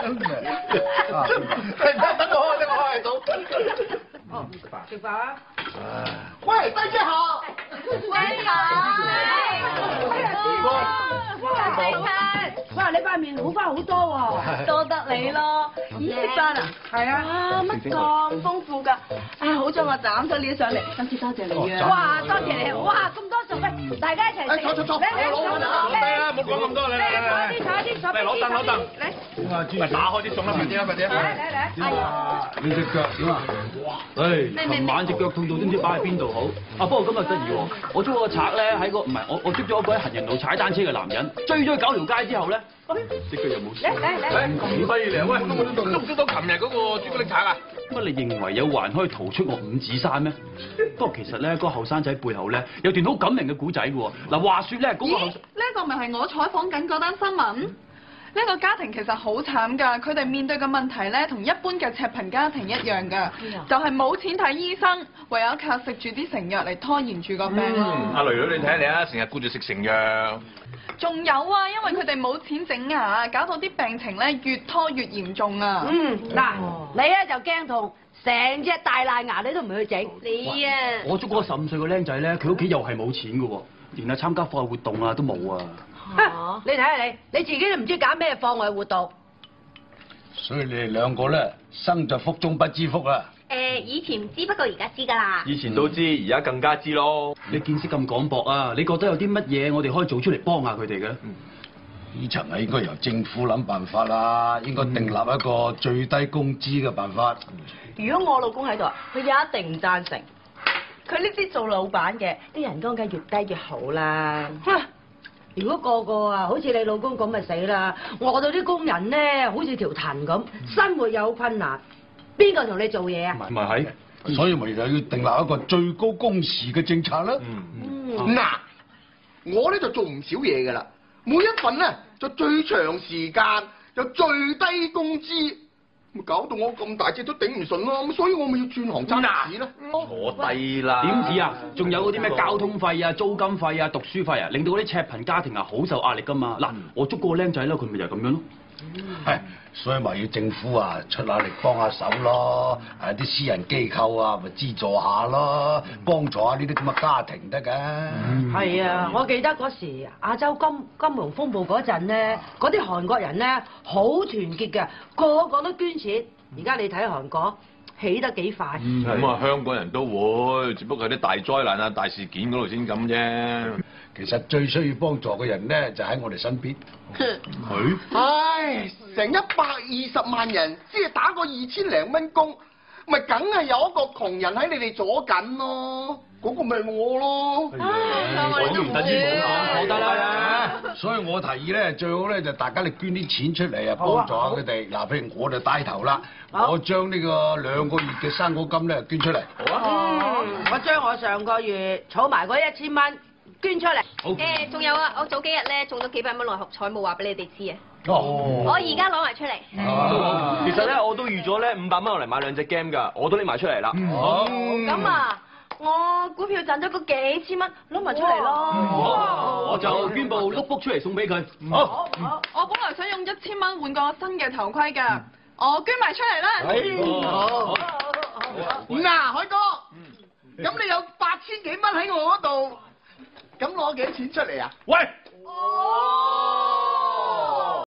真係等我開到。哦，食飯啊！喂，大家好。你哇，你塊面好翻好多喎，多得你咯。咦，食飯啊？係啊。哇，乜咁豐富㗎？唉，好彩我斬咗呢啲上嚟，今次多謝你啊！哇，多謝你！哇，咁多餸，喂，大家一齊食。坐，嚟，攞啦，唔好講咁多，嚟，坐啲，攞凳，嚟，打開啲餸啦，快啲，嚟。你隻腳點啊？唉，琴晚隻腳痛到都唔知擺喺邊度好。啊，不過今日得意喎，我捉個賊咧喺個唔係我捉咗一個喺行人路踩單車嘅男人，追咗佢9條街之後咧，隻腳又冇事。咁犀利啊！喂，捉唔捉到琴日嗰個朱古力賊啊？乜你認為有環可以逃出我5指山咩？不過其實咧，嗰個後生仔背後咧有段好感人嘅古仔嘅喎。嗱，話説咧，嗰個呢個咪係我採訪緊嗰單新聞？呢個家庭其實好慘㗎，佢哋面對嘅問題咧，同一般嘅赤貧家庭一樣㗎，就係冇錢睇醫生，唯有靠食住啲成藥嚟拖延住個病。阿囡囡你睇下你啊，成日顧住食成藥。仲有啊，因為佢哋冇錢整牙，搞到啲病情咧越拖越嚴重啊。嗱，你咧就驚痛，成隻大爛牙你都唔去整。你啊，我捉嗰個15歲嘅僆仔咧，佢屋企又係冇錢嘅喎，連參加課外活動啊都冇啊。你睇下你自己都唔知揀咩課外活動。所以你哋兩個咧，生就福中不知福啦。以前唔知，不過而家知㗎啦。以前都知，而家更加知咯。你見識咁廣博啊，你覺得有啲乜嘢我哋可以做出嚟幫下佢哋嘅？呢層係應該由政府諗辦法啦，應該訂立一個最低工資嘅辦法。如果我老公喺度，佢一定唔贊成。佢呢啲做老闆嘅，啲人工梗係越低越好啦。如果個個啊，好似你老公咁咪死啦！我哋啲工人咧，好似條藤咁，生活有困難，邊個同你做嘢啊？咪係，所以咪就要訂立一個最高工時嘅政策啦。嗱，我咧就做唔少嘢噶啦，每一份咧就最長時間，有最低工資，咪搞到我咁大隻都頂唔順咯，咁所以我咪要轉行揸的士啦。坐低啦。點止啊？仲有嗰啲咩交通費啊、租金費啊、讀書費啊，令到嗰啲赤貧家庭啊好受壓力噶嘛。嗱，我捉個僆仔啦，佢咪就係咁樣咯。係，所以咪要政府啊出下力幫下手咯，啲私人機構啊咪資助下咯，幫助下呢啲咁嘅家庭得㗎。係啊，我記得嗰時亞洲金融風暴嗰陣咧，嗰啲韓國人咧好團結嘅，個個都捐錢。而家你睇韓國起得幾快？咁啊，香港人都會，只不過係啲大災難啊、大事件嗰度先咁啫。其實最需要幫助嘅人咧，就喺我哋身邊。唉，成120萬人，只係打個2000零蚊工，咪梗係有一個窮人喺你哋左近咯。嗰個咪我咯。講唔得呢冇講得啦。所以我提議咧，最好咧就大家你捐啲錢出嚟啊，幫助下佢哋。嗱，譬如我就帶頭啦，我將呢個2個月嘅生果金咧捐出嚟。好啊。我將我上個月儲埋嗰1000蚊捐出嚟。好。仲有啊，我早幾日咧中咗幾百蚊六合彩，冇話俾你哋知啊。哦。我而家攞埋出嚟。其實咧，我都預咗咧500蚊落嚟買2隻 game 㗎，我都拎埋出嚟啦。咁啊，我股票賺咗嗰幾千蚊，攞埋出嚟咯。我就捐部 notebook 出嚟送俾佢。好。我本來想用1000蚊換個新嘅頭盔㗎，我捐埋出嚟啦。好。嗱，海哥，咁你有8000幾蚊喺我嗰度，咁攞幾多錢出嚟啊？喂！